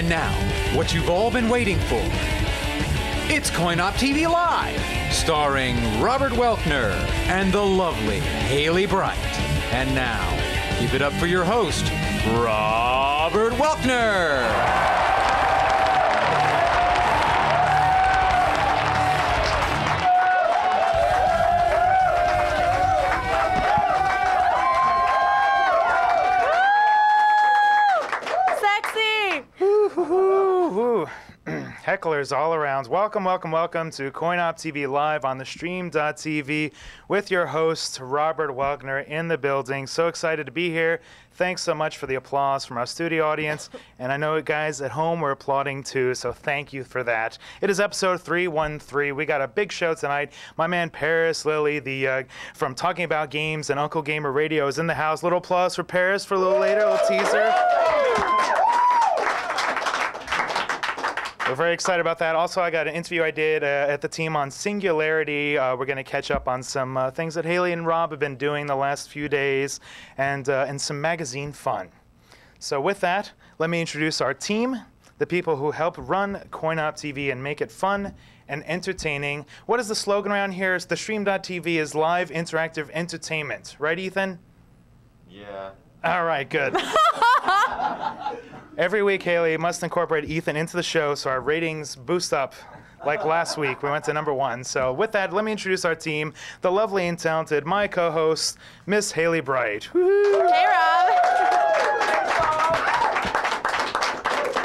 And now, what you've all been waiting for. It's Coin Op TV Live, starring Robert Welkner and the lovely Hailey Bright. And now, give it up for your host, Robert Welkner. Hecklers all around. Welcome, welcome, welcome to Coin Op TV Live on the stream.tv with your host, Robert Welkner, in the building. So excited to be here. Thanks so much for the applause from our studio audience. And I know guys at home were applauding too, so thank you for that. It is episode 313. We got a big show tonight. My man Parris, Lilly, from Talking About Games and UncleGamer Radio is in the house. Little applause for Parris for a little later, a little teaser. We're very excited about that. Also, I got an interview I did at the team on Singularity. We're going to catch up on some things that Hailey and Rob have been doing the last few days and some magazine fun. So with that, let me introduce our team, the people who help run Coin Op TV and make it fun and entertaining. What is the slogan around here? It's the stream.tv is live interactive entertainment. Right, Ethan? Yeah. All right, good. Every week, Hailey must incorporate Ethan into the show so our ratings boost up. Like last week, we went to #1. So with that, let me introduce our team, the lovely and talented, my co-host, Miss Hailey Bright. Woo-hoo. Hey, Rob.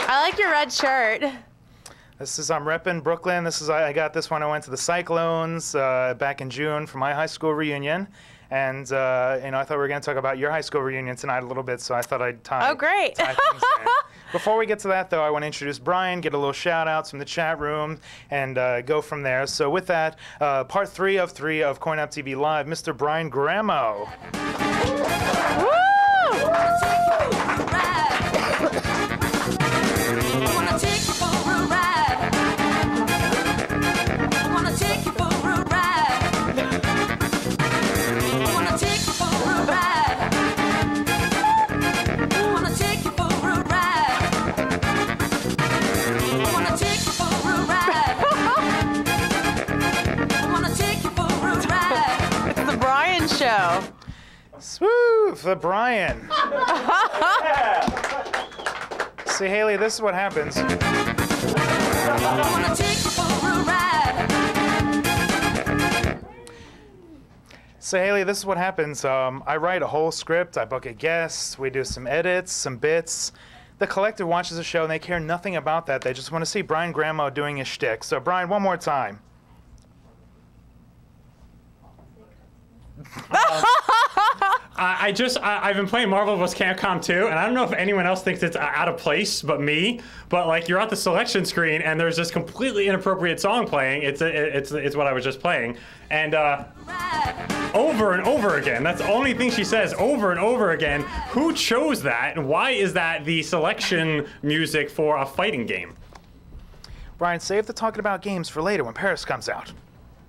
I like your red shirt. This is, I'm repping Brooklyn. I got this one. I went to the Cyclones back in June for my high school reunion. And, I thought we were going to talk about your high school reunion tonight a little bit, so I thought I'd tie things in. Before we get to that, though, I want to introduce Brian, get a little shout-outs from the chat room, and go from there. So with that, part 3 of Coin Op TV Live, Mr. Brian Gramo. Woo! Show. Smooth for Brian. See, Hailey, this is what happens. So, Hailey, this is what happens. I write a whole script, I book a guest, we do some edits, some bits. The collective watches the show and they care nothing about that. They just want to see Brian Gramo doing his shtick. So, Brian, one more time. I've been playing Marvel vs. Capcom 2, and I don't know if anyone else thinks it's out of place but me, but like you're at the selection screen and there's this completely inappropriate song playing. It's what I was just playing, and over and over again. That's the only thing she says over and over again. Who chose that, and why is that the selection music for a fighting game? Brian, save the talking about games for later when Parris comes out.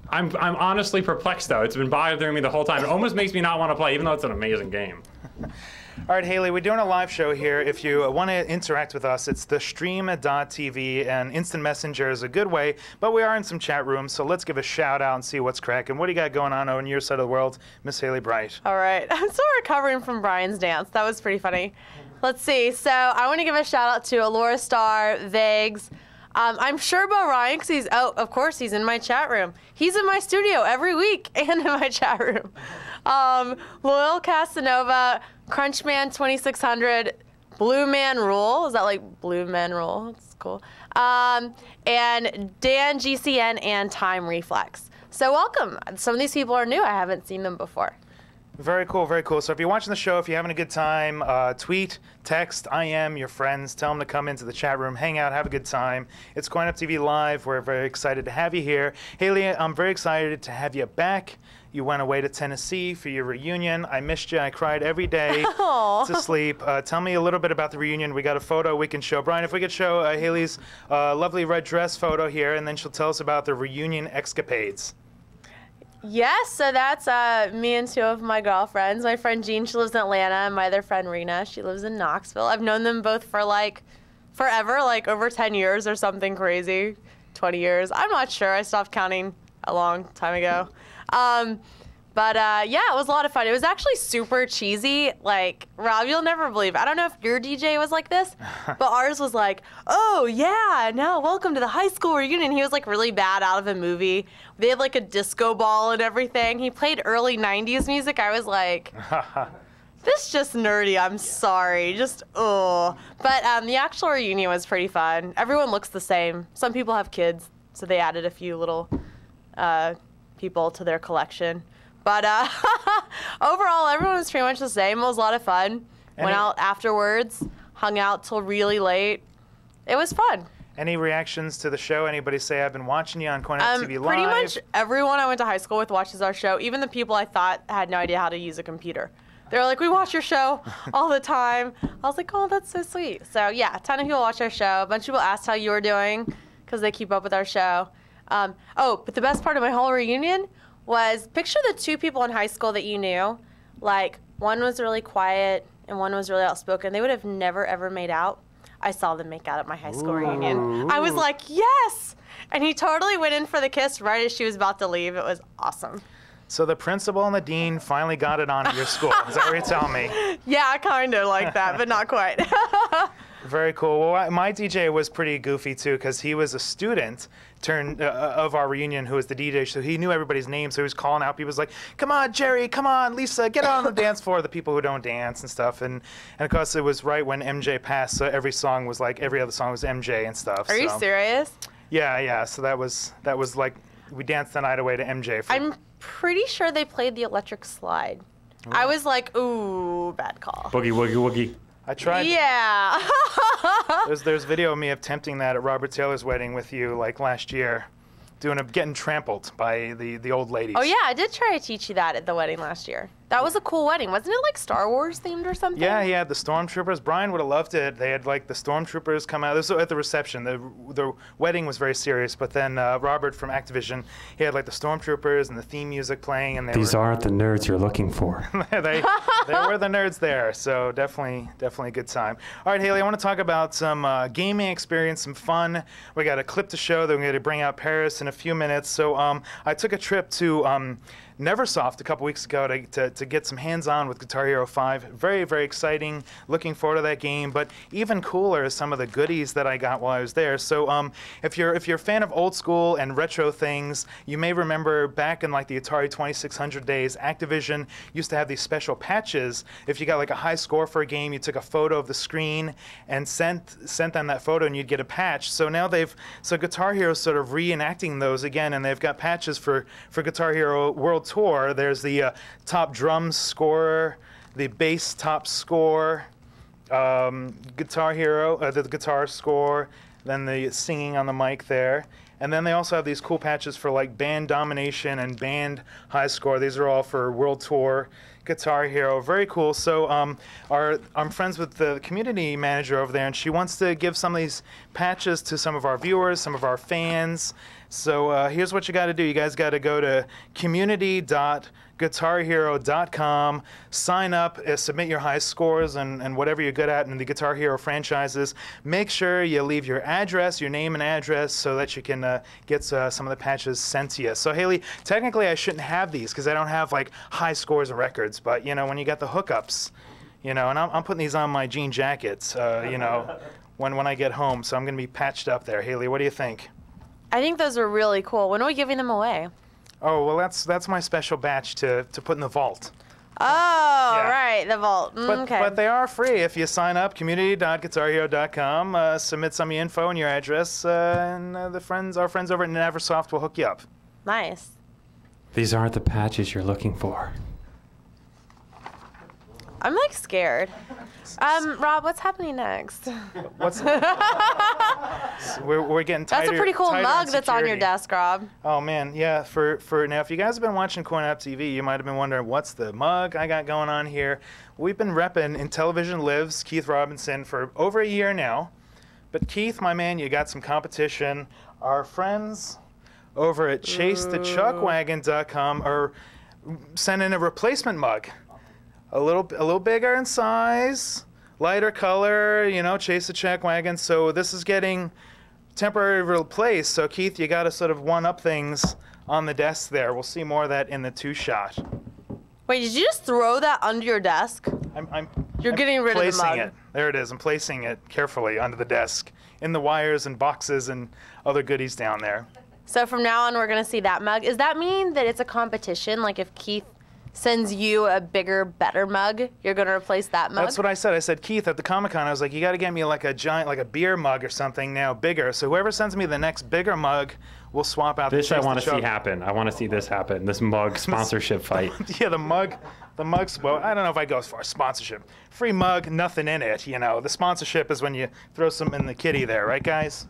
I'm honestly perplexed, though. It's been bothering me the whole time. It almost makes me not want to play, even though it's an amazing game. All right, Hailey, we're doing a live show here. If you want to interact with us, it's the stream.tv, and instant messenger is a good way, but we are in some chat rooms, so let's give a shout out and see what's cracking. What do you got going on your side of the world, Miss Hailey Bright? All right. I'm still recovering from Brian's dance. That was pretty funny. Let's see. So I want to give a shout out to Allura Star, Vegs. I'm sure about Ryan because of course he's in my chat room. He's in my studio every week and in my chat room. Loyal Casanova, Crunchman 2600, Blue Man Rule. Is that like Blue Men Rule? That's cool. And Dan GCN and Time Reflex. So welcome. Some of these people are new. I haven't seen them before. Very cool, very cool. So if you're watching the show, if you're having a good time, tweet, text, IM your friends, tell them to come into the chat room, hang out, have a good time. It's Coin Op TV Live. We're very excited to have you here. Hailey, I'm very excited to have you back. You went away to Tennessee for your reunion. I missed you. I cried every day to sleep. Tell me a little bit about the reunion. We got a photo we can show. Brian, if we could show Hailey's lovely red dress photo here, and then she'll tell us about the reunion escapades. Yes, so that's me and two of my girlfriends. My friend Jean, she lives in Atlanta, and my other friend Rena, she lives in Knoxville. I've known them both for like forever, like over 10 years or something crazy. 20 years. I'm not sure. I stopped counting a long time ago. Yeah, it was a lot of fun. It was actually super cheesy. Like, Rob, you'll never believe. I don't know if your DJ was like this, but ours was like, oh, yeah, now welcome to the high school reunion. He was like really bad out of a movie. They had like a disco ball and everything. He played early 90s music. I was like, this is just nerdy. I'm sorry. Just, oh. But the actual reunion was pretty fun. Everyone looks the same. Some people have kids, so they added a few little people to their collection. But overall, everyone was pretty much the same. It was a lot of fun. Went out afterwards, hung out till really late. It was fun. Any reactions to the show? Anybody say, I've been watching you on Coin Up TV Live? Pretty much everyone I went to high school with watches our show, even the people I thought had no idea how to use a computer. They were like, we watch your show all the time. I was like, oh, that's so sweet. So, yeah, a ton of people watch our show. A bunch of people asked how you were doing because they keep up with our show. But the best part of my whole reunion was picture the two people in high school that you knew. Like, one was really quiet and one was really outspoken. They would have never, ever made out. I saw them make out at my high school reunion. I was like, yes! And he totally went in for the kiss right as she was about to leave. It was awesome. So the principal and the dean finally got it on at your school. Is that what you're telling me? Yeah, kind of like that, but not quite. Very cool. Well, my DJ was pretty goofy, too, because he was a student of our reunion who was the DJ, so he knew everybody's name, so he was calling out people. He was like, come on, Jerry, come on, Lisa, get on the dance floor, the people who don't dance and stuff. And of course, it was right when MJ passed, so every song was like, every other song was MJ and stuff. Are you serious? Yeah. So that was like, we danced the night away to MJ. I'm pretty sure they played the electric slide. Ooh. I was like, ooh, bad call. Boogie, woogie, woogie. I tried. Yeah. there's video of me attempting that at Robert Taylor's wedding with you like last year, getting trampled by the old ladies. Oh yeah, I did try to teach you that at the wedding last year. That was a cool wedding. Wasn't it like Star Wars themed or something? Yeah, the Stormtroopers. Brian would have loved it. They had like the Stormtroopers come out. This was at the reception. The wedding was very serious, but then Robert from Activision, he had like the Stormtroopers and the theme music playing. And these aren't the nerds you're looking for. they were the nerds there, so definitely a good time. All right, Hailey, I want to talk about some gaming experience, some fun. We got a clip to show that we're going to bring out Parris in a few minutes. So I took a trip to Neversoft a couple weeks ago to get some hands-on with Guitar Hero 5. Very, very exciting. Looking forward to that game. But even cooler is some of the goodies that I got while I was there. So if you're a fan of old school and retro things, you may remember back in like the Atari 2600 days, Activision used to have these special patches. If you got like a high score for a game, you took a photo of the screen and sent them that photo, and you'd get a patch. So now Guitar Hero's sort of reenacting those again, and they've got patches for Guitar Hero World Tour. There's the top drums score, the bass top score, Guitar Hero, the guitar score, then the singing on the mic there. And then they also have these cool patches for like band domination and band high score. These are all for World Tour Guitar Hero. Very cool. So I'm friends with the community manager over there, and she wants to give some of these patches to some of our viewers, some of our fans. So here's what you got to do. You guys got to go to community.guitarhero.com, sign up, submit your high scores and whatever you're good at in the Guitar Hero franchises. Make sure you leave your address, your name and address, so that you can get some of the patches sent to you. So Hailey, technically I shouldn't have these because I don't have like high scores and records, but you know, when you got the hookups, you know, and I'm putting these on my jean jackets, you know, when I get home, so I'm going to be patched up there. Hailey, what do you think? I think those are really cool. When are we giving them away? Oh, well, that's my special batch to put in the vault. Oh, yeah. Right, the vault. Okay. But they are free if you sign up, community.guitarhero.com, submit some of your info and your address, and our friends over at Neversoft will hook you up. Nice. These aren't the patches you're looking for. I'm like scared. Rob, what's happening next? We're getting tighter. That's a pretty cool mug that's on your desk, Rob. Oh man, yeah. For now, if you guys have been watching Coin Up TV, you might have been wondering what's the mug I got going on here. We've been repping In Television Lives, Keith Robinson, for over a year now. But Keith, my man, you got some competition. Our friends over at ChaseTheChuckwagon.com are sending a replacement mug. A little bigger in size, lighter color, you know, chase the check wagon. So this is getting temporarily replaced. So Keith, you got to sort of one-up things on the desk there. We'll see more of that in the 2-shot. Wait, did you just throw that under your desk? You're getting rid of the mug. Placing it. There it is. I'm placing it carefully under the desk in the wires and boxes and other goodies down there. So from now on, we're going to see that mug. Does that mean that it's a competition? Like if Keith sends you a bigger, better mug, you're going to replace that mug? That's what I said. I said, Keith, at the Comic-Con, I was like, you got to get me like a giant, like a beer mug or something now, bigger. So whoever sends me the next bigger mug, we'll swap out This I want to see happen. I want to see this happen. This mug sponsorship fight. Yeah, the mug's, well, I don't know if I go as far as sponsorship. Free mug, nothing in it, you know. The sponsorship is when you throw some in the kitty there, right, guys?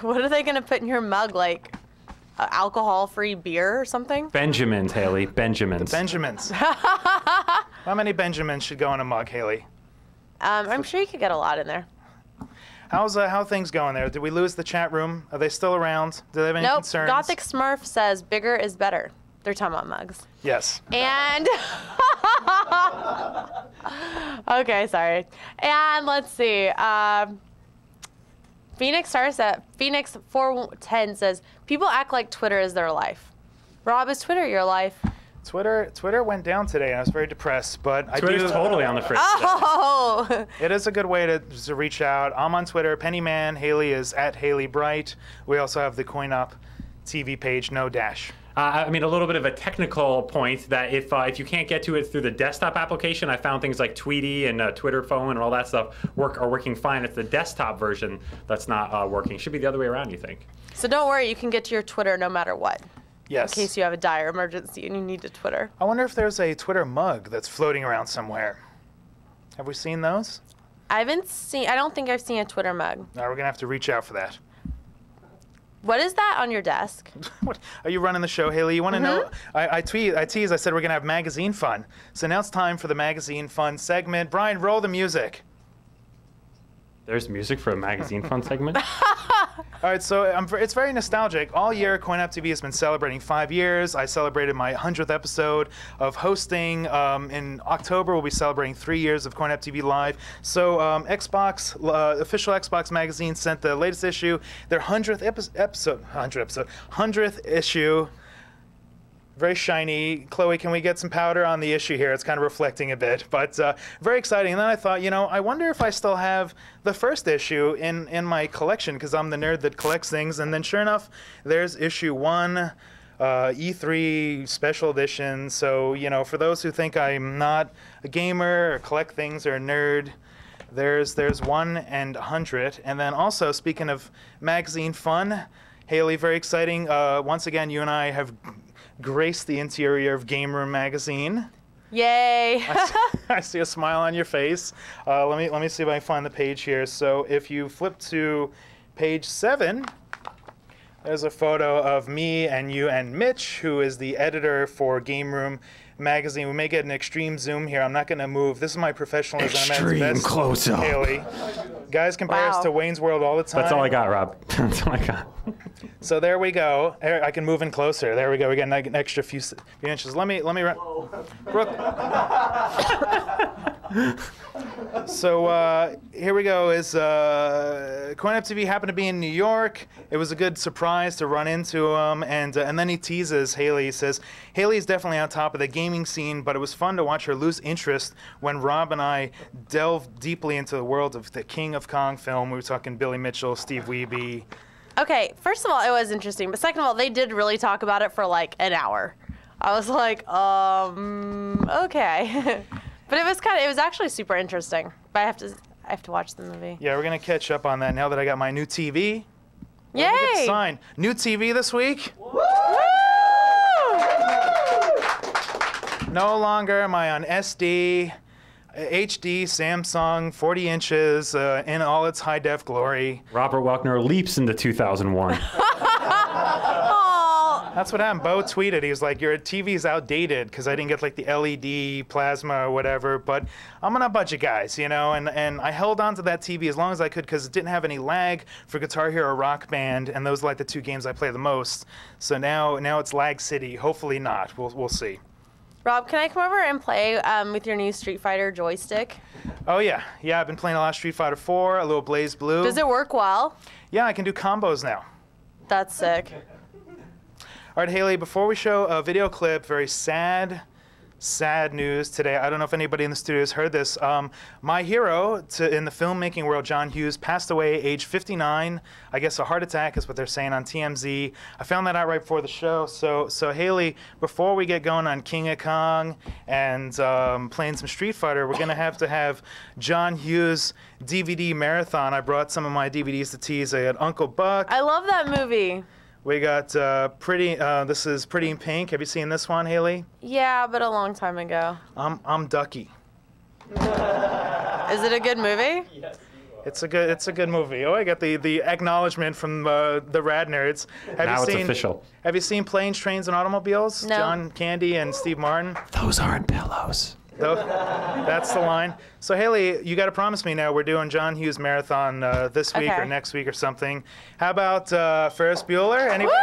What are they going to put in your mug, like alcohol-free beer or something? Benjamins, Hailey. Benjamins. Benjamins. How many Benjamins should go in a mug, Hailey? I'm sure you could get a lot in there. How are things going there? Did we lose the chat room? Are they still around? Do they have any Nope. concerns? Gothic Smurf says bigger is better. They're talking about mugs. Yes. And okay, sorry. And let's see. Phoenix 410 says people act like Twitter is their life. Rob, is Twitter your life? Twitter went down today, and I was very depressed. But Twitter's totally on the fritz. Oh! It is a good way to reach out. I'm on Twitter, Pennyman. Hailey is at Hailey Bright. We also have the Coin Up TV page, no dash. I mean, a little bit of a technical point that if you can't get to it through the desktop application, I found things like Tweety and Twitter phone and all that stuff are working fine. It's the desktop version that's not working. Should be the other way around, you think? So don't worry, you can get to your Twitter no matter what. Yes. In case you have a dire emergency and you need to Twitter. I wonder if there's a Twitter mug that's floating around somewhere. Have we seen those? I don't think I've seen a Twitter mug. No, we're going to have to reach out for that. What is that on your desk? What, are you running the show, Hailey? You want to know? I teased, I said we're going to have magazine fun. So now it's time for the magazine fun segment. Brian, roll the music. There's music for a magazine fun segment? All right, so it's very nostalgic. All year, Coin Up TV has been celebrating 5 years. I celebrated my 100th episode of hosting. In October, we'll be celebrating 3 years of Coin Up TV Live. So Xbox, official Xbox magazine sent the latest issue, their 100th issue. Very shiny. Chloe, can we get some powder on the issue here? It's kind of reflecting a bit, but very exciting. And then I thought, you know, I wonder if I still have the first issue in my collection, because I'm the nerd that collects things. And then sure enough, there's issue 1, E3 special edition. So, you know, for those who think I'm not a gamer or collect things or a nerd, there's 1 and 100. And then also, speaking of magazine fun, Hailey, very exciting. Once again, you and I have graced the interior of Game Room magazine. Yay! I see a smile on your face. Let me see if I can find the page here. So if you flip to page 7, there's a photo of me and you and Mitch, who is the editor for Game Room magazine. We may get an extreme zoom here. I'm not going to move. This is my professionalism. Extreme close-up. Hailey. Guys compare us to Wayne's World all the time. That's all I got, Rob. That's all I got. So there we go. I can move in closer. There we go. We got an extra few inches. Let me run. Brooke. So here we go. Is Coin Up TV happened to be in New York. It was a good surprise to run into him, and then he teases Hailey. He says, Hailey's definitely on top of the gaming scene, but it was fun to watch her lose interest when Rob and I delved deeply into the world of the King of Kong film. We were talking Billy Mitchell, Steve Wiebe. Okay, first of all, it was interesting, but second of all, they did really talk about it for like an hour. I was like, okay. But it was actually super interesting. But I have to watch the movie. Yeah, we're gonna catch up on that now that I got my new TV. Yay! Let me get the sign. New TV this week. Woo! No longer am I on SD, HD, Samsung, 40 inches, in all its high def glory. Robert Welkner leaps into 2001. That's what happened. Bo tweeted, he was like, your TV's outdated because I didn't get like the LED plasma or whatever, but I'm on a budget, guys, you know, and I held on to that TV as long as I could because it didn't have any lag for Guitar Hero Rock Band, and those are like the 2 games I play the most. So now it's Lag City. Hopefully not. We'll see. Rob, can I come over and play with your new Street Fighter joystick? Oh, yeah. Yeah, I've been playing a lot of Street Fighter 4, a little Blaze Blue. Does it work well? Yeah, I can do combos now. That's sick. All right, Haley, before we show a video clip, very sad news today. I don't know if anybody in the studio has heard this. My hero in the filmmaking world, John Hughes, passed away age 59. I guess a heart attack is what they're saying on TMZ. I found that out right before the show. So Haley, before we get going on King of Kong and playing some Street Fighter, we're going to have John Hughes DVD marathon. I brought some of my DVDs to tease. I had Uncle Buck. I love that movie. We got this is Pretty in Pink. Have you seen this one, Haley? Yeah, but a long time ago. I'm Ducky. Is it a good movie? Yes. It's a good movie. Oh, I got the acknowledgement from the Rad Nerds. Now it's official. Have you seen Planes, Trains, and Automobiles? No. John Candy and Steve Martin. Those aren't pillows. That's the line. So Haley, you got to promise me now we're doing John Hughes marathon this week or next week or something. How about Ferris Bueller? Anybody?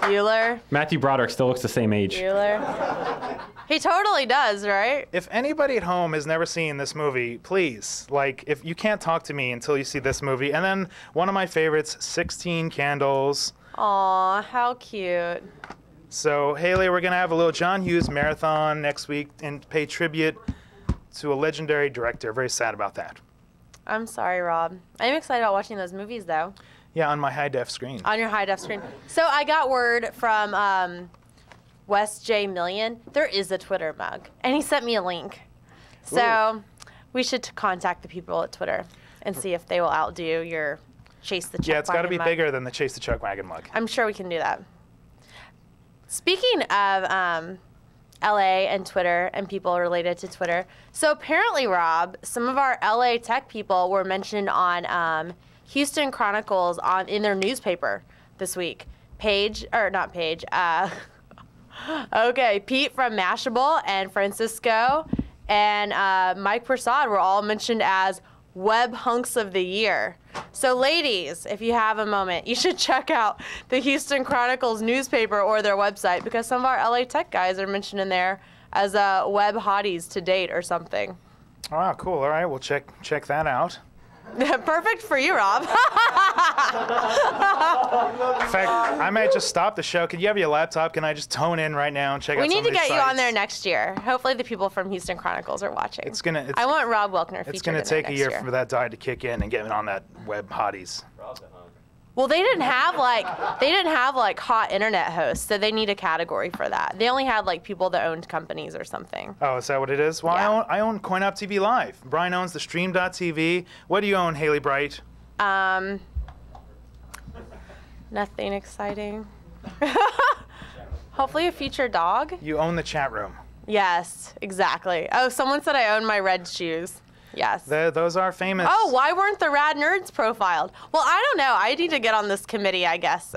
Bueller? Matthew Broderick still looks the same age. Bueller? He totally does, right? If anybody at home has never seen this movie, please, if you can't talk to me until you see this movie. And then one of my favorites, 16 Candles. Aw, how cute. So, Haley, we're going to have a little John Hughes marathon next week and pay tribute to a legendary director. Very sad about that. I'm sorry, Rob. I'm excited about watching those movies, though. Yeah, on my high-def screen. On your high-def screen. So I got word from West J Million. There is a Twitter mug, and he sent me a link. So we should contact the people at Twitter and see if they will outdo your Chase the Chuck Wagon mug. Yeah, it's got to be bigger than the Chase the Chuck Wagon mug. I'm sure we can do that. Speaking of LA and Twitter and people related to Twitter, so apparently, Rob, some of our LA tech people were mentioned on Houston Chronicles in their newspaper this week. Pete from Mashable and Francisco and Mike Prasad were all mentioned as Web Hunks of the Year. So ladies, if you have a moment, you should check out the Houston Chronicles newspaper or their website because some of our LA tech guys are mentioned in there as web hotties to date or something. Oh, wow, cool. All right, we'll check that out. Perfect for you, Rob. In fact, I might just stop the show. Can you have your laptop? Can I just tone in right now and check out some of these We need to get sites? you on there next year. Hopefully the people from Houston Chronicles are watching. I want Rob Welkner featured It's going to in there take a next year for that die to kick in and get on that web hotties. Well, they didn't have hot internet hosts, so they need a category for that. They only had people that owned companies or something. Oh, is that what it is? Well, Yeah. I own CoinOp TV Live. Brian owns the Stream.tv. What do you own, Haley Bright? Nothing exciting. Hopefully a featured dog. You own the chat room. Yes, exactly. Oh, someone said I own my red shoes. Yes. Those are famous. Oh, why weren't the Rad Nerds profiled? Well, I don't know. I need to get on this committee, I guess,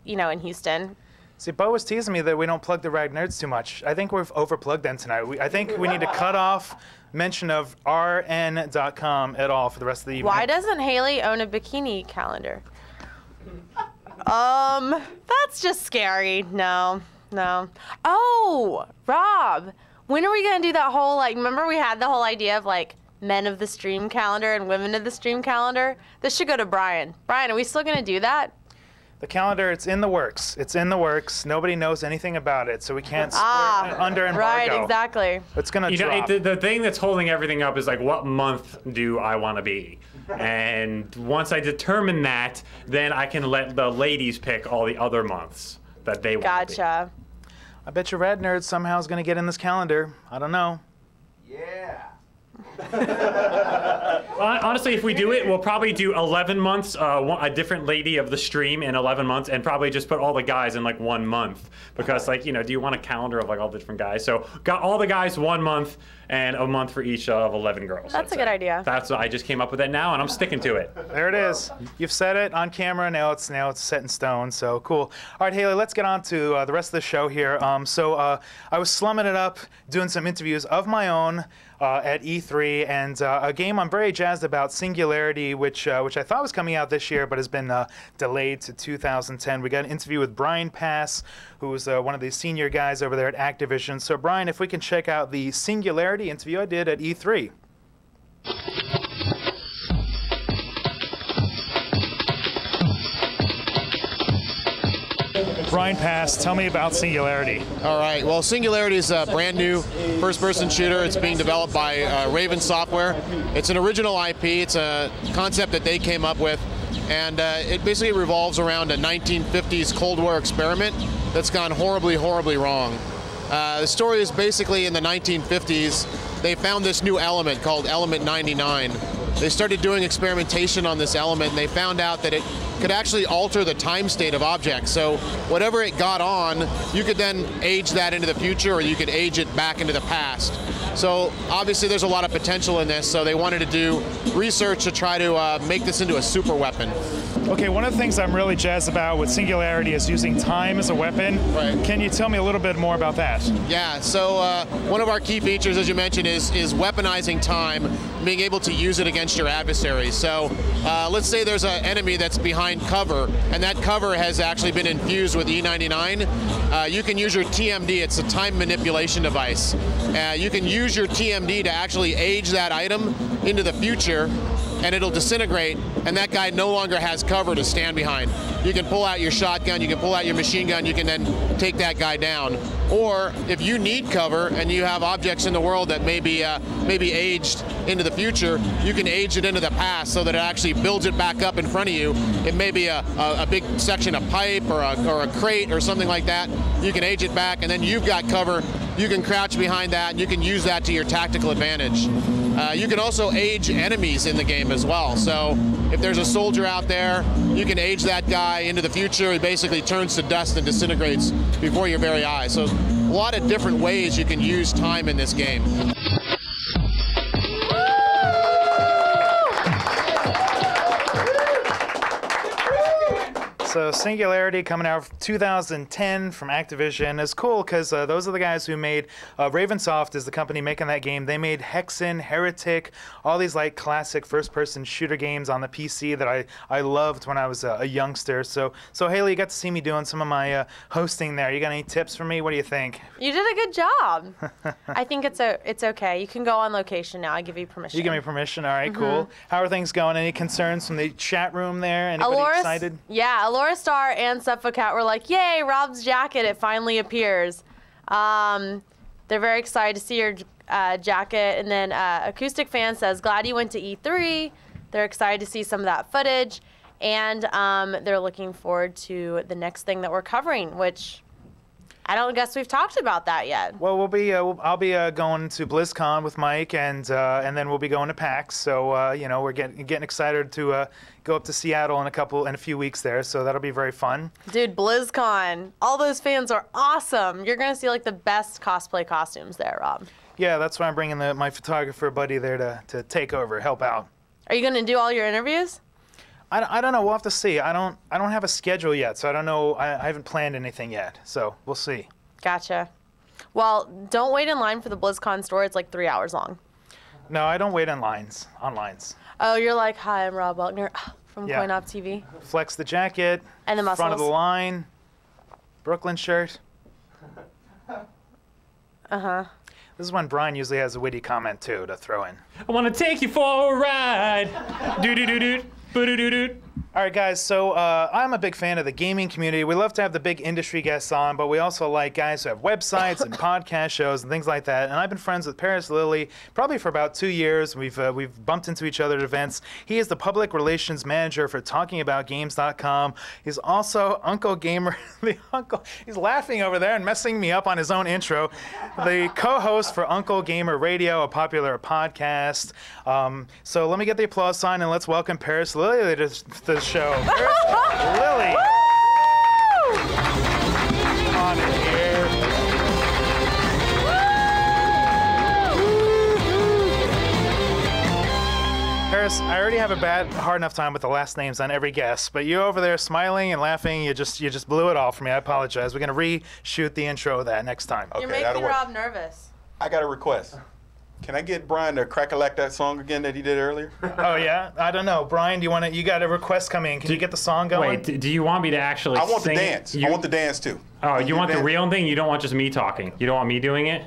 in Houston. See, Bo was teasing me that we don't plug the Rad Nerds too much. I think we've overplugged them tonight. I think we need to cut off mention of rn.com at all for the rest of the evening. Why doesn't Haley own a bikini calendar? That's just scary. No. Oh, Rob, when are we going to do that whole, remember we had the whole idea of, men of the stream calendar and women of the stream calendar? This should go to Brian. Brian, are we still going to do that? The calendar, it's in the works. It's in the works. Nobody knows anything about it, so we can't split it under embargo. Right, exactly. It's going to drop. The thing that's holding everything up is what month do I want to be? And once I determine that, then I can let the ladies pick all the other months that they want to be. Gotcha. I bet your Rad Nerd somehow is going to get in this calendar. I don't know. Yeah. Honestly, if we do it, we'll probably do 11 months, a different lady of the stream in 11 months, and probably just put all the guys in 1 month. Because, do you want a calendar of all the different guys? So, got all the guys 1 month, and a month for each of 11 girls. That's a good idea. I just came up with that now, and I'm sticking to it. There it is. You've said it on camera. Now it's set in stone. So cool. All right, Haley, let's get on to the rest of the show here. I was slumming it up, doing some interviews of my own at E3. E3, and a game I'm very jazzed about, Singularity, which I thought was coming out this year, but has been delayed to 2010. We got an interview with Brian Pass, who's one of the senior guys over there at Activision. So, Brian, if we can check out the Singularity interview I did at E3. Brian Pass, tell me about Singularity. All right. Well, Singularity is a brand new first-person shooter. It's being developed by Raven Software. It's an original IP. It's a concept that they came up with, and it basically revolves around a 1950s Cold War experiment that's gone horribly, horribly wrong. The story is basically in the 1950s, they found this new element called Element 99. They started doing experimentation on this element, and they found out that it could actually alter the time state of objects. So whatever it got on, you could then age that into the future, or you could age it back into the past. So obviously there's a lot of potential in this, so they wanted to do research to try to make this into a super weapon. Okay, one of the things I'm really jazzed about with Singularity is using time as a weapon. Right. Can you tell me a little bit more about that? Yeah, so one of our key features, as you mentioned, is weaponizing time, being able to use it against your adversaries. So let's say there's an enemy that's behind cover, and that cover has actually been infused with E99. You can use your TMD, it's a time manipulation device. You can use your TMD to actually age that item into the future, and it'll disintegrate, and that guy no longer has cover to stand behind. You can pull out your shotgun, you can pull out your machine gun, you can then take that guy down. Or if you need cover and you have objects in the world that may be aged into the future, you can age it into the past so that it actually builds it back up in front of you. It may be a big section of pipe or a crate or something like that. You can age it back, and then you've got cover. You can crouch behind that, and you can use that to your tactical advantage. You can also age enemies in the game as well. So if there's a soldier out there, you can age that guy into the future. He basically turns to dust and disintegrates before your very eyes. So a lot of different ways you can use time in this game. So Singularity coming out 2010 from Activision is cool because those are the guys who made Ravensoft is the company making that game. They made Hexen, Heretic, all these like classic first-person shooter games on the PC that I loved when I was a youngster. So Hailey, you got to see me doing some of my hosting there. You got any tips for me? What do you think? You did a good job. I think it's okay. You can go on location now. I give you permission. You give me permission. All right, cool. How are things going? Any concerns from the chat room there? Anybody excited? Yeah, Alora Star and Suffocat were like, yay, Rob's jacket, it finally appears. They're very excited to see your jacket. And then Acoustic Fan says, glad you went to E3. They're excited to see some of that footage. And they're looking forward to the next thing that we're covering, which I don't guess we've talked about that yet. Well, I'll be going to BlizzCon with Mike, and then we'll be going to PAX. So you know, we're getting excited to go up to Seattle in a few weeks there. So that'll be very fun. Dude, BlizzCon, all those fans are awesome. You're gonna see like the best cosplay costumes there, Rob. Yeah, that's why I'm bringing my photographer buddy there to take over, help out. Are you gonna do all your interviews? I don't know. We'll have to see. I don't have a schedule yet, so I don't know. I haven't planned anything yet, so we'll see. Gotcha. Well, don't wait in line for the BlizzCon store. It's like 3 hours long. No, I don't wait on lines. Oh, you're like, hi, I'm Rob Welkner from CoinOp TV. Flex the jacket. And the muscles. Front of the line. Brooklyn shirt. Uh-huh. This is when Brian usually has a witty comment, too, to throw in. I want to take you for a ride. Do-do-do-do. Boo-doo-doo-doo. All right, guys, so I'm a big fan of the gaming community. We love to have the big industry guests on, but we also like guys who have websites and podcast shows and things like that. And I've been friends with Parris Lilly probably for about 2 years. We've bumped into each other at events. He is the public relations manager for TalkingAboutGames.com. He's also UncleGamer. He's laughing over there and messing me up on his own intro. The co-host for UncleGamer Radio, a popular podcast. So let me get the applause sign and let's welcome Parris Lilly to the show. Lilly. On in here. Parris, I already have a hard enough time with the last names on every guest, but you over there smiling and laughing, you just blew it all for me. I apologize. We're gonna reshoot the intro of that next time. You're making Rob nervous. I got a request. Can I get Brian to crack-a-lack that song again that he did earlier? Oh yeah, I don't know, Brian. Do you want to? You got a request coming in. Can you get the song going? Wait, do you want me to actually? I want sing the it? dance. I want the dance too. Oh, you want the real thing? You don't want just me talking. You don't want me doing it?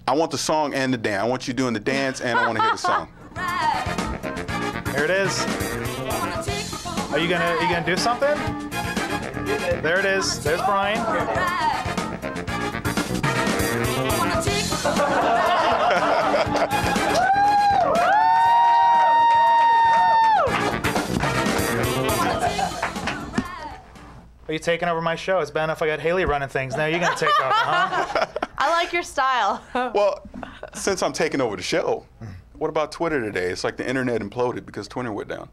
I want the song and the dance. I want you doing the dance, and I want to hear the song. Here it is. Are you gonna do something? There it is. There's Brian. Are you taking over my show? It's bad enough I got Hailey running things. Now you're gonna take over, huh? I like your style. Well, since I'm taking over the show, what about Twitter today? It's like the internet imploded because Twitter went down.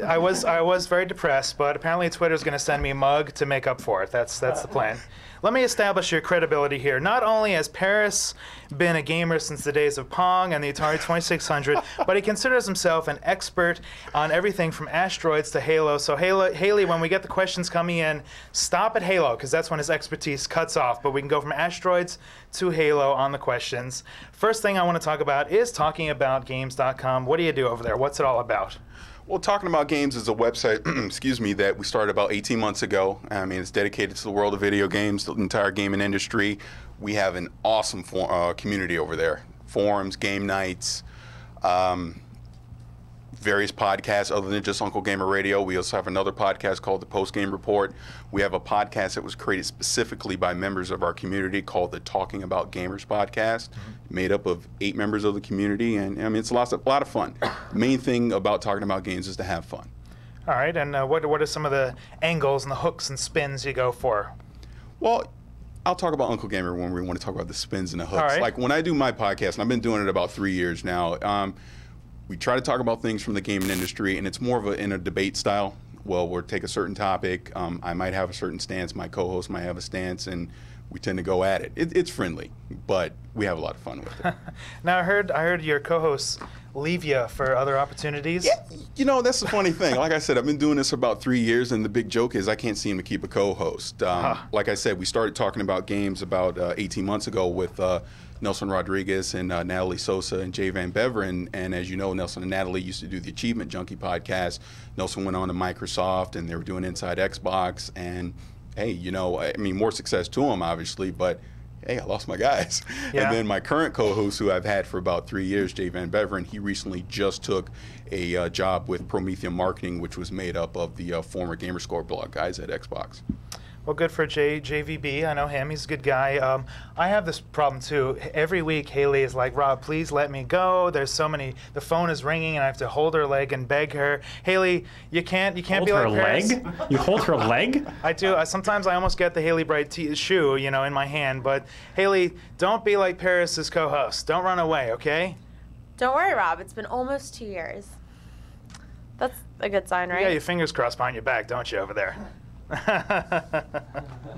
I was very depressed, but apparently Twitter's going to send me a mug to make up for it. That's the plan. Let me establish your credibility here. Not only has Parris been a gamer since the days of Pong and the Atari 2600, but he considers himself an expert on everything from asteroids to Halo. So Hailey, when we get the questions coming in, stop at Halo, because that's when his expertise cuts off. But we can go from asteroids to Halo on the questions. First thing I want to talk about is talkingaboutgames.com. What do you do over there? What's it all about? Well, Talking About Games is a website, excuse me, that we started about 18 months ago. I mean, it's dedicated to the world of video games, the entire gaming industry. We have an awesome community over there. Forums, game nights, various podcasts other than just UncleGamer Radio. We also have another podcast called the Post Game Report. We have a podcast that was created specifically by members of our community called the Talking About Gamers podcast, made up of 8 members of the community. And I mean, it's a lot of fun. The main thing about talking about games is to have fun. All right, and what are some of the angles and the hooks and spins you go for? Well, I'll talk about UncleGamer when we want to talk about the spins and the hooks. All right. Like when I do my podcast, and I've been doing it about 3 years now, we try to talk about things from the gaming industry, and it's more of in a debate style. Well, we'll take a certain topic. I might have a certain stance. My co-host might have a stance, and we tend to go at it. It's friendly, but we have a lot of fun with it. Now, I heard your co-hosts leave you for other opportunities. Yeah, you know, that's the funny thing. Like I said, I've been doing this for about 3 years, and the big joke is I can't seem to keep a co-host. Like I said, we started talking about games about 18 months ago with Nelson Rodriguez and Natalie Sosa and Jay Van Beveren. And as you know, Nelson and Natalie used to do the Achievement Junkie podcast. Nelson went on to Microsoft, and they were doing Inside Xbox. And hey, you know, I mean, more success to them, obviously, but hey, I lost my guys. Yeah. And then my current co-host, who I've had for about 3 years, Jay Van Beveren, he recently just took a job with Prometheum Marketing, which was made up of the former Gamerscore blog guys at Xbox. Well, good for JVB. I know him. He's a good guy. I have this problem, too. Every week, Hailey is like, Rob, please let me go. There's so many. The phone is ringing, and I have to hold her leg and beg her. Hailey, you can't be like Parris. Leg? You hold her leg? I do. Sometimes I almost get the Hailey Bright shoe, you know, in my hand. But, Hailey, don't be like Parris's co-host. Don't run away, okay? Don't worry, Rob. It's been almost 2 years. That's a good sign, right? You got your fingers crossed behind your back, don't you, over there?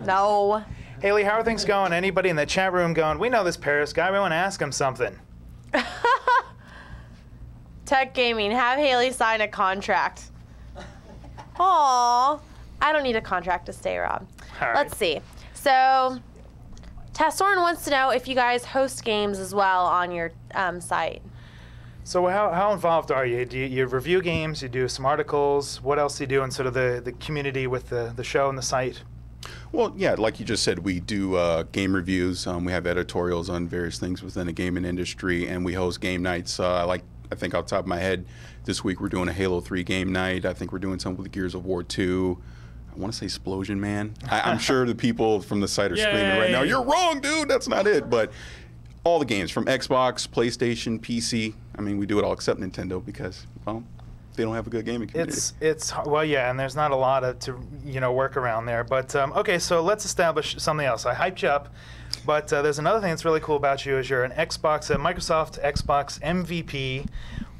No. Hailey, how are things going? Anybody in the chat room going, we know this Parris guy, we want to ask him something. Tech Gaming, have Hailey sign a contract. Aw, I don't need a contract to stay, Rob. All right. Let's see. So, Tassorin wants to know if you guys host games as well on your site. So how involved are you? Do you review games? You do some articles? What else do you do in sort of the community with the show and the site? Well, yeah, like you just said, we do game reviews. We have editorials on various things within the gaming industry, and we host game nights. I think off the top of my head, this week we're doing a Halo 3 game night. I think we're doing something with Gears of War 2. I want to say Splosion Man. I'm sure the people from the site are screaming right now, you're wrong, dude, that's not it. But all the games from Xbox, PlayStation, PC. I mean, we do it all except Nintendo because, well, they don't have a good gaming community. Well, yeah, and there's not a lot to work around there. But okay, so let's establish something else. I hyped you up, but there's another thing that's really cool about you is you're an Microsoft Xbox MVP.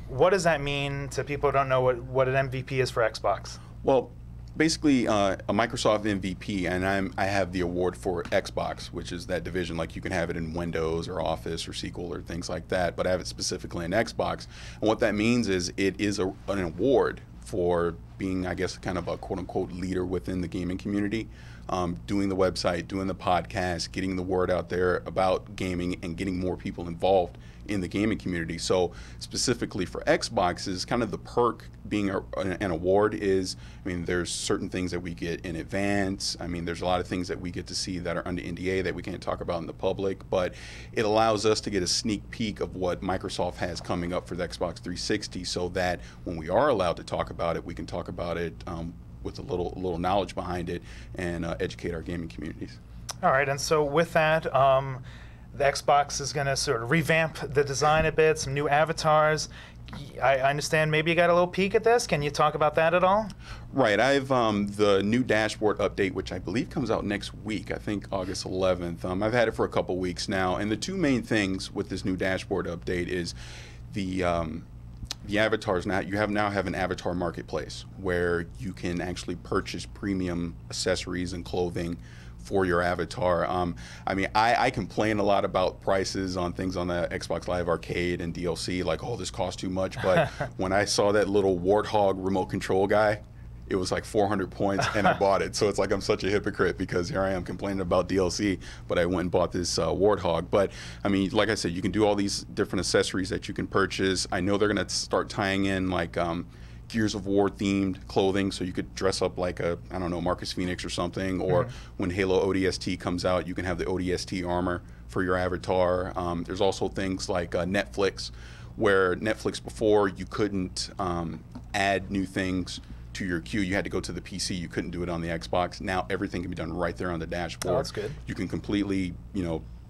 What does that mean to people who don't know what an MVP is for Xbox? Well, basically a Microsoft MVP, and I have the award for Xbox, which is that division. Like you can have it in Windows or Office or SQL or things like that, but I have it specifically in Xbox. And what that means is it is an award for being, I guess, kind of a quote-unquote leader within the gaming community. doing the website, doing the podcast, getting the word out there about gaming, and getting more people involved in the gaming community. So specifically for Xboxes, kind of the perk being an award is, I mean, there's certain things that we get in advance. I mean, there's a lot of things that we get to see that are under NDA that we can't talk about in the public, but it allows us to get a sneak peek of what Microsoft has coming up for the Xbox 360, so that when we are allowed to talk about it, we can talk about it with a little knowledge behind it, and educate our gaming communities. All right, and so with that, the Xbox is going to sort of revamp the design a bit, some new avatars. I understand maybe you got a little peek at this. Can you talk about that at all? Right. I've the new dashboard update, which I believe comes out next week, I think August 11th. I've had it for a couple weeks now, and the two main things with this new dashboard update is the avatars. Now you now have an avatar marketplace where you can actually purchase premium accessories and clothing for your avatar. I mean, I complain a lot about prices on things on the Xbox Live Arcade and DLC, like, oh, this costs too much. But when I saw that little Warthog remote control guy, it was like 400 points, and I bought it. So it's like I'm such a hypocrite, because here I am complaining about DLC, but I went and bought this Warthog. But I mean, like I said, you can do all these different accessories that you can purchase. I know they're going to start tying in like Gears of War themed clothing, so you could dress up like a, I don't know, Marcus Phoenix or something, or when Halo ODST comes out, you can have the ODST armor for your avatar. There's also things like Netflix, where Netflix before you couldn't add new things to your queue. You had to go to the PC. You couldn't do it on the Xbox. Now everything can be done right there on the dashboard. Oh, that's good. You can completely,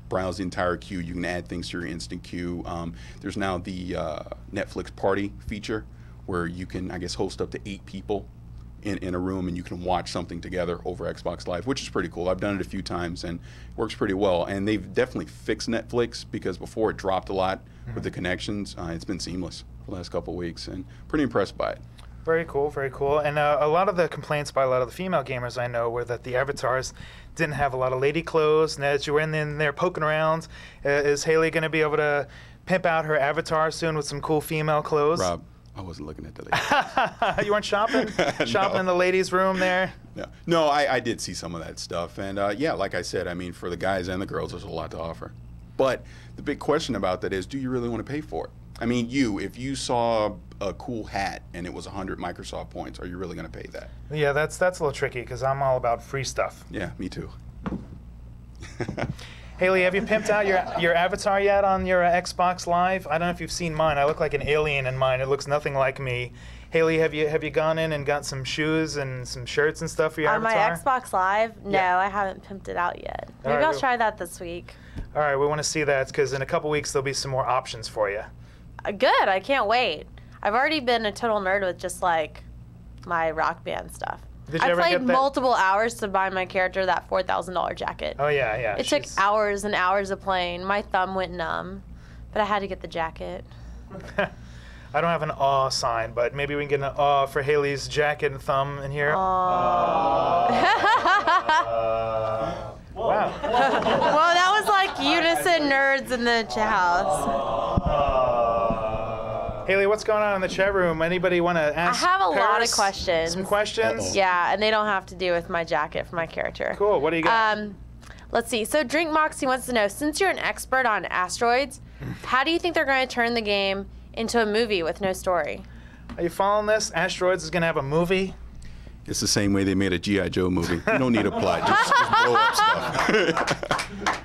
browse the entire queue. You can add things to your instant queue. There's now the Netflix party feature, where you can, I guess, host up to 8 people in a room, and you can watch something together over Xbox Live, which is pretty cool. I've done it a few times, and it works pretty well. And they've definitely fixed Netflix, because before it dropped a lot with the connections. It's been seamless for the last couple of weeks, and pretty impressed by it. Very cool, very cool. And a lot of the complaints by a lot of the female gamers I know were that the avatars didn't have a lot of lady clothes, and as you were in there poking around, is Hailey going to be able to pimp out her avatar soon with some cool female clothes? Rob, I wasn't looking at the ladies. You weren't shopping? Shopping in the ladies' room there? No, I did see some of that stuff. And yeah, like I said, I mean, for the guys and the girls, there's a lot to offer. But the big question about that is, do you really want to pay for it? I mean, if you saw a cool hat and it was 100 Microsoft points, are you really going to pay that? Yeah, that's a little tricky, because I'm all about free stuff. Yeah, me too. Hailey, have you pimped out your avatar yet on your Xbox Live? I don't know if you've seen mine. I look like an alien in mine. It looks nothing like me. Hailey, have you gone in and got some shoes and some shirts and stuff for your avatar? On my Xbox Live? No, yeah. I haven't pimped it out yet. Maybe right, I'll try that this week. All right, we want to see that, because in a couple weeks there'll be some more options for you. Good, I can't wait. I've already been a total nerd with just like my Rock Band stuff. I played multiple hours to buy my character that $4,000 jacket. Oh yeah, yeah. It took hours and hours of playing. My thumb went numb, but I had to get the jacket. I don't have an aw sign, but maybe we can get an aw for Hailey's jacket and thumb in here. Wow. Well, that was like unison nerds in the house. Hailey, what's going on in the chat room? Anybody want to ask? I have a lot Parris of questions. Some questions? Yeah, and they don't have to do with my jacket for my character. Cool. What do you got? Let's see. So Drink Moxie wants to know, since you're an expert on asteroids, how do you think they're going to turn the game into a movie with no story? Are you following this? Asteroids is going to have a movie? It's the same way they made a G.I. Joe movie. You don't need a plot. Just blow up stuff.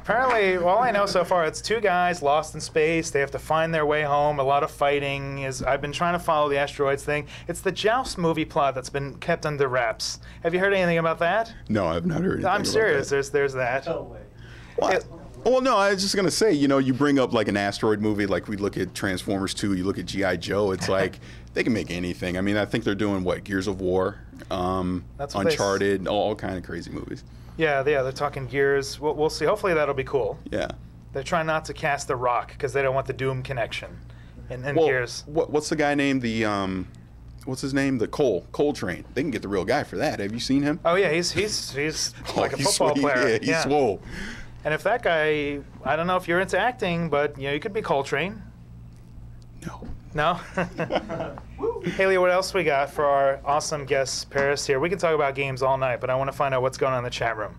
Apparently, all I know so far, it's 2 guys lost in space. They have to find their way home. A lot of fighting. I've been trying to follow the asteroids thing. It's the Joust movie plot that's been kept under wraps. Have you heard anything about that? No, I've not heard anything I'm serious. About that. There's that. No way. What? Well, no, I was just going to say, you bring up like an asteroid movie, like we look at Transformers 2, you look at G.I. Joe, it's like they can make anything. I mean, I think they're doing, Gears of War, Uncharted, all kind of crazy movies. Yeah, they're talking Gears. We'll see. Hopefully that'll be cool. Yeah. They're trying not to cast The Rock, because they don't want the Doom connection in Gears. What's the guy named what's his name? The Coltrane. They can get the real guy for that. Have you seen him? Oh, yeah, he's like a football player. Yeah, he's swole. And if that guy, I don't know if you're into acting, but you could be Coltrane. No? Haley, what else we got for our awesome guest, Parris, here? We can talk about games all night, but I want to find out what's going on in the chat room.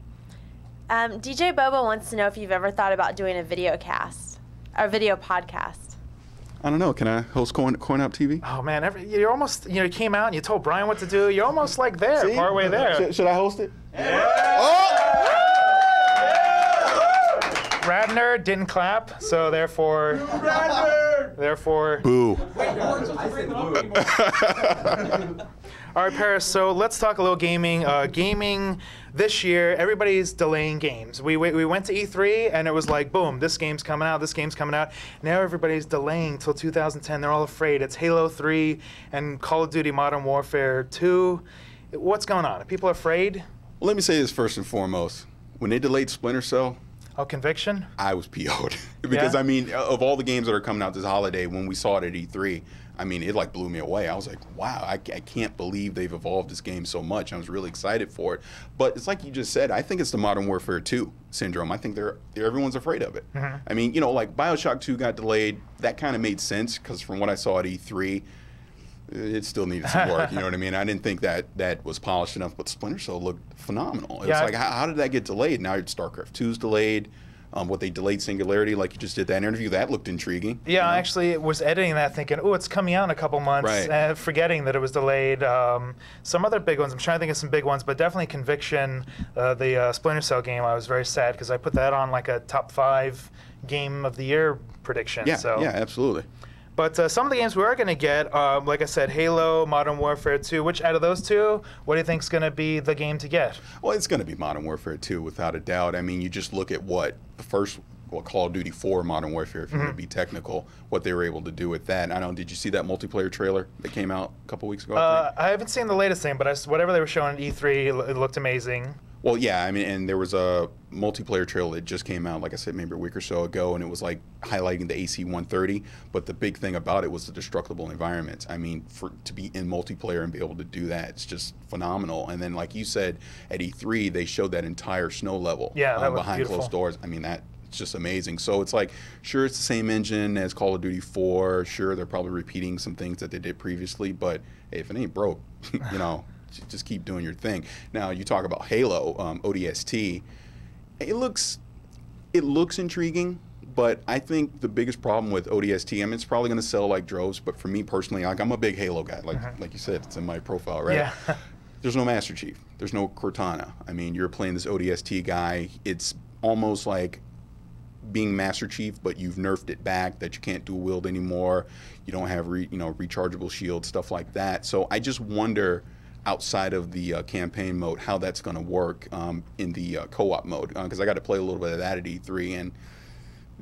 DJ Bobo wants to know if you've ever thought about doing a video cast, or video podcast. I don't know. Can I host Coin Up TV? Oh, man. You're almost, you came out and you told Brian what to do. You're almost like there, partway there. Should I host it? Yeah. Oh! Radner didn't clap, so therefore... Boo. All right, Parris, so let's talk a little gaming. Gaming this year, everybody's delaying games. We went to E3, and it was like, boom, this game's coming out, this game's coming out. Now everybody's delaying till 2010. They're all afraid. It's Halo 3 and Call of Duty Modern Warfare 2. What's going on? Are people afraid? Well, let me say this first and foremost. When they delayed Splinter Cell, Oh, Conviction? I was PO'd. Because, Yeah? I mean, of all the games that are coming out this holiday, when we saw it at E3, I mean, it like blew me away. I was like, wow, I can't believe they've evolved this game so much. I was really excited for it. But it's like you just said, I think it's the Modern Warfare 2 syndrome. I think everyone's afraid of it. Mm-hmm. I mean, you know, like BioShock 2 got delayed. That kind of made sense because from what I saw at E3, it still needed some work, you know what I mean? I didn't think that was polished enough, but Splinter Cell looked phenomenal. It's like, how did that get delayed? Now StarCraft 2's delayed. What they delayed Singularity, like you just did that interview, that looked intriguing. Yeah, I actually was editing that thinking, oh, it's coming out in a couple months, Right. forgetting that it was delayed. Some other big ones, I'm trying to think of some big ones, but definitely Conviction, the Splinter Cell game, I was very sad because I put that on like a top 5 game of the year prediction. Yeah, so. yeah, absolutely. But some of the games we are going to get, like I said, Halo, Modern Warfare 2. Which out of those two, what do you think is going to be the game to get? Well, it's going to be Modern Warfare 2, without a doubt. I mean, you just look at what the first, Call of Duty 4 Modern Warfare, if you want to be technical, what they were able to do with that. I don't know, did you see that multiplayer trailer that came out a couple weeks ago? I haven't seen the latest thing, but whatever they were showing at E3, it looked amazing. Well, yeah, I mean, and there was a multiplayer trailer that just came out, like I said, maybe a week or so ago, and it was like highlighting the AC-130, but the big thing about it was the destructible environments. I mean, to be in multiplayer and be able to do that, it's just phenomenal. And then, like you said, at E3, they showed that entire snow level that was behind beautiful. closed doors. I mean, it's just amazing. So it's like, sure, it's the same engine as Call of Duty 4. Sure, they're probably repeating some things that they did previously, but hey, if it ain't broke, you know, just keep doing your thing. Now, you talk about Halo, ODST. It looks intriguing, but I think the biggest problem with ODST, I mean, it's probably going to sell like droves, but for me personally, like, I'm a big Halo guy. Like you said, it's in my profile, right? Yeah. There's no Master Chief. There's no Cortana. I mean, you're playing this ODST guy. It's almost like being Master Chief, but you've nerfed it back that you can't dual wield anymore. You don't have rechargeable shields, stuff like that. So I just wonder, outside of the campaign mode, how that's going to work in the co-op mode, because I got to play a little bit of that at E3,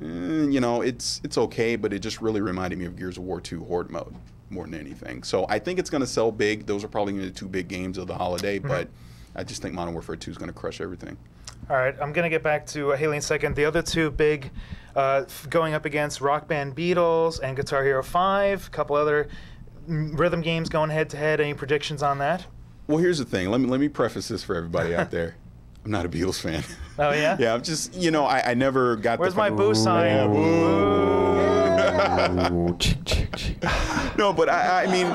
and you know, it's okay, but it just really reminded me of Gears of War 2 Horde mode more than anything. So I think it's going to sell big. Those are probably going to be the two big games of the holiday, but I just think Modern Warfare 2 is going to crush everything. All right, I'm going to get back to Haley in a second. The other two big going up against Rock Band Beatles and Guitar Hero 5, a couple other rhythm games going head-to-head. Any predictions on that? Well, here's the thing. Let me preface this for everybody out there. I'm not a Beatles fan. Oh, yeah? Yeah, I'm just, you know, I never got Where's the... my boo sign? Yeah, No, but I mean,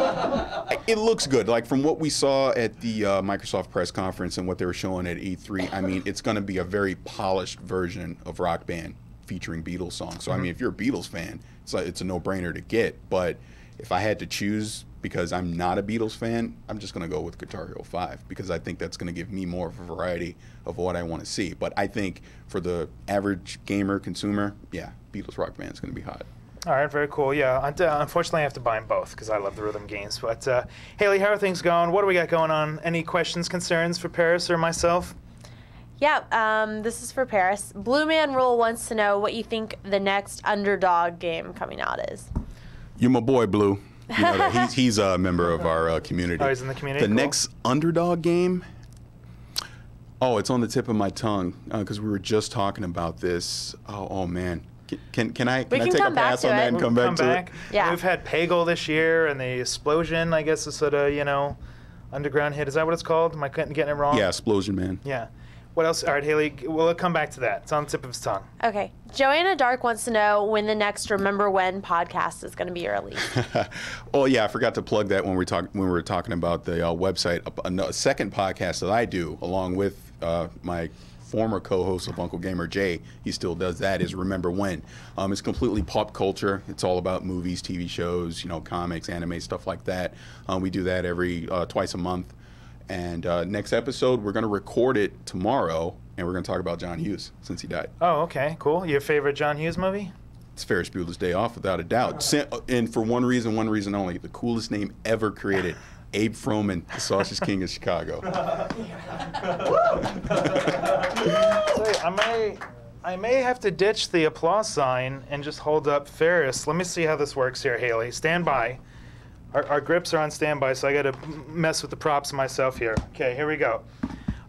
it looks good. Like, from what we saw at the Microsoft press conference and what they were showing at E3, I mean, it's going to be a very polished version of Rock Band featuring Beatles songs. So, I mean, if you're a Beatles fan, it's a no-brainer to get. But if I had to choose, because I'm not a Beatles fan, I'm just going to go with Guitar Hero 5, because I think that's going to give me more of a variety of what I want to see. But I think for the average gamer, consumer, yeah, Beatles Rock Band is going to be hot. All right, very cool. Yeah, unfortunately, I have to buy them both because I love the rhythm games. But Haley, how are things going? What do we got going on? Any questions, concerns for Parris or myself? Yeah, this is for Parris. Blue Man Rule wants to know what you think the next Underdog game coming out is. You're my boy, Blue. You know that. He's a member of our community. Oh, he's in the community? The Cool. next Underdog game? Oh, it's on the tip of my tongue because we were just talking about this. Oh man. Can I take a pass on that and come back to it? Yeah. We've had Pagel this year, and the Explosion, I guess, is sort of, underground hit. Is that what it's called? Am I getting it wrong? Yeah, Explosion Man. Yeah. What else? All right, Haley, we'll come back to that. It's on the tip of his tongue. Okay. Joanna Dark wants to know when the next Remember When podcast is going to be released. Oh yeah, I forgot to plug that when we were talking about the website. A second podcast that I do along with my former co-host of UncleGamer, Jay, he still does that, is Remember When. It's completely pop culture. It's all about movies, TV shows, comics, anime, stuff like that. We do that every twice a month. And next episode, we're going to record it tomorrow, and we're going to talk about John Hughes since he died. Oh, okay, cool. Your favorite John Hughes movie? It's Ferris Bueller's Day Off, without a doubt. And for one reason only, the coolest name ever created. Abe Froman, the Sausage King of Chicago. I may have to ditch the applause sign and just hold up Ferris. Let me see how this works here, Haley. Stand by. Our grips are on standby, so I got to mess with the props myself here. Okay, here we go.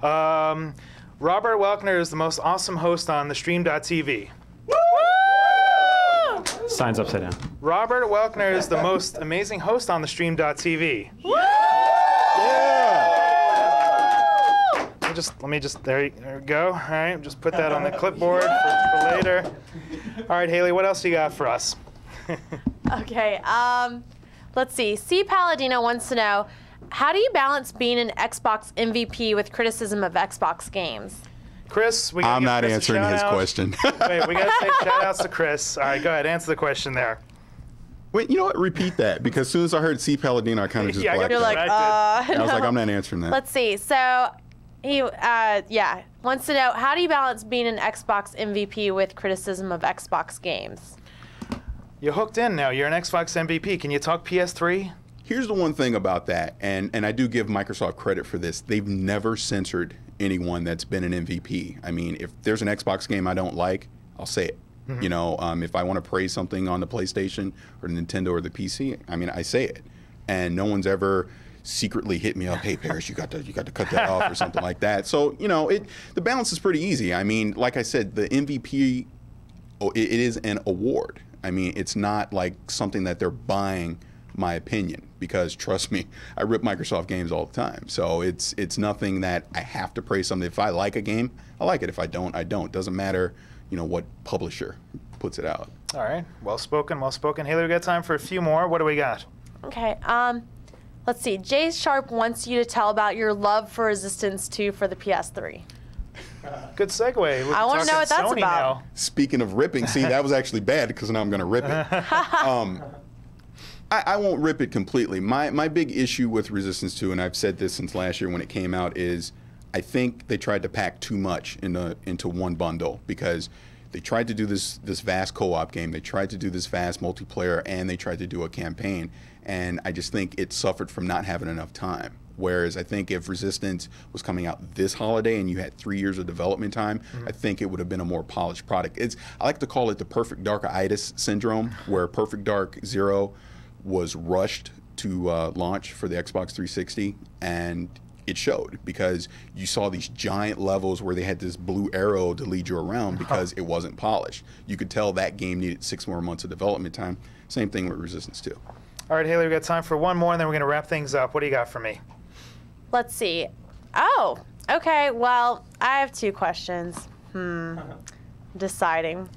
Robert Welkner is the most awesome host on the Stream.tv. Signs upside down. Robert Welkner is the most amazing host on the Stream.tv. Let me just, there we go. All right, just put that on the clipboard for later. All right, Haley, what else you got for us? Okay, let's see. C. Palladino wants to know, how do you balance being an Xbox MVP with criticism of Xbox games? Chris, we got I'm not answering his question. Wait, we got to say shout outs to Chris. All right, go ahead, answer the question there. Wait, you know what? Repeat that, because as soon as I heard C. Palladino, I kind of just blacked You're out. like, I was no. like, I'm not answering that. Let's see. So he, wants to know, how do you balance being an Xbox MVP with criticism of Xbox games? You're hooked in now. You're an Xbox MVP. Can you talk PS3? Here's the one thing about that, and I do give Microsoft credit for this. They've never censored anyone that's been an MVP. I mean, if there's an Xbox game I don't like, I'll say it. Mm-hmm. If I want to praise something on the PlayStation or the Nintendo or the PC, I mean, I say it. And no one's ever secretly hit me up, hey, Parris, you got to cut that off or something like that. So, the balance is pretty easy. I mean, like I said, the MVP, it is an award. I mean, it's not like something that they're buying my opinion, because trust me, I rip Microsoft games all the time. So it's nothing that I have to praise something. If I like a game, I like it. If I don't, I don't. Doesn't matter, what publisher puts it out. All right, well spoken, well spoken. Haley, we got time for a few more. What do we got? Okay, let's see. Jay Sharp wants you to tell about your love for Resistance 2 for the PS3. Good segue. I want to know what that's Sony about. now. Speaking of ripping, see, that was actually bad, because now I'm going to rip it. I won't rip it completely. My big issue with Resistance 2, and I've said this since last year when it came out, is I think they tried to pack too much into one bundle, because they tried to do this vast co-op game, they tried to do this vast multiplayer, and they tried to do a campaign. And I just think it suffered from not having enough time. Whereas I think if Resistance was coming out this holiday and you had 3 years of development time, I think it would have been a more polished product. I like to call it the Perfect Dark-itis syndrome, where Perfect Dark Zero was rushed to launch for the Xbox 360, and it showed, because you saw these giant levels where they had this blue arrow to lead you around because it wasn't polished. You could tell that game needed 6 more months of development time. Same thing with Resistance 2. All right, Haley, we got time for one more, and then we're going to wrap things up. What do you got for me? Let's see. Oh, okay. Well, I have 2 questions. Deciding.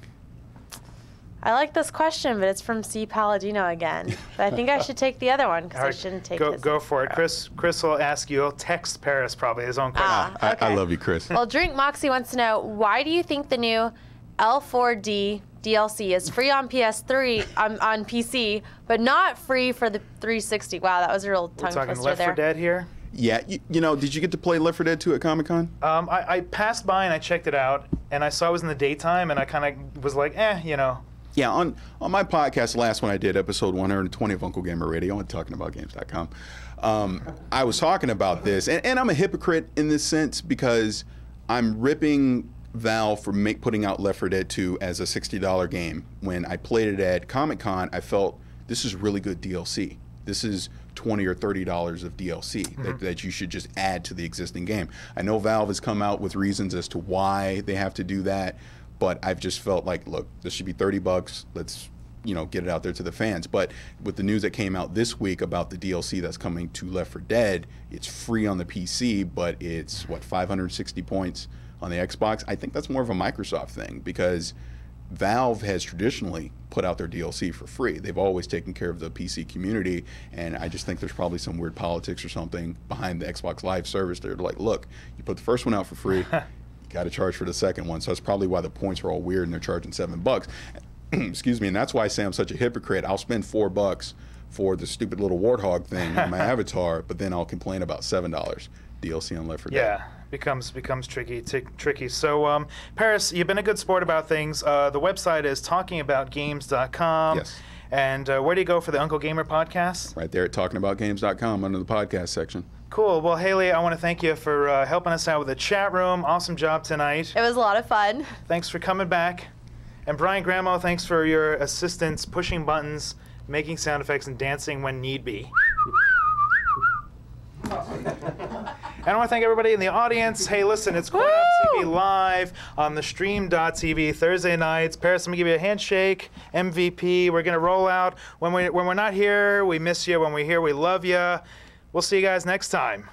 I like this question, but it's from C. Palladino again. But I think I should take the other one, because I shouldn't take this. Go for it. Chris will ask you. He'll text Parris probably his own question. Okay. I love you, Chris. Well, Drink Moxie wants to know, why do you think the new L4D DLC is free on PS3 on PC, but not free for the 360? Wow, that was a real tongue We're talking twister Left there. 4 Dead here. Yeah, did you get to play Left 4 Dead 2 at Comic-Con? I passed by and I checked it out, and I saw it was in the daytime, and I kind of was like, Yeah, on my podcast, the last one I did, episode 120 of UncleGamer Radio, and talkingaboutgames.com, I was talking about this, and I'm a hypocrite in this sense, because I'm ripping Valve for putting out Left 4 Dead 2 as a $60 game. When I played it at Comic-Con, I felt this is really good DLC. This is $20 or $30 of DLC that you should just add to the existing game. I know Valve has come out with reasons as to why they have to do that, but I've just felt like, look, this should be $30. Let's get it out there to the fans. But with the news that came out this week about the DLC that's coming to Left 4 Dead, it's free on the PC, but it's 560 points on the Xbox. I think that's more of a Microsoft thing because Valve has traditionally put out their DLC for free. They've always taken care of the PC community, and I just think there's probably some weird politics or something behind the Xbox Live service. They're like, look, you put the first one out for free, you got to charge for the second one. So that's probably why the points are all weird and they're charging $7. Excuse me, and that's why I say I'm such a hypocrite. I'll spend $4 for the stupid little warthog thing on my avatar, but then I'll complain about $7 DLC on Left 4 Dead. Yeah, becomes tricky. So, Parris, you've been a good sport about things. The website is talkingaboutgames.com. Yes. And where do you go for the UncleGamer podcast? Right there at talkingaboutgames.com under the podcast section. Cool. Well, Hailey, I want to thank you for helping us out with the chat room. Awesome job tonight. It was a lot of fun. Thanks for coming back. And Brian Gramo, thanks for your assistance, pushing buttons, making sound effects, and dancing when need be. And I want to thank everybody in the audience. Hey, listen, it's Coin Up TV live on the stream.tv Thursday nights. Parris, I'm going to give you a handshake, MVP. We're going to roll out. When we're not here, we miss you. When we're here, we love you. We'll see you guys next time.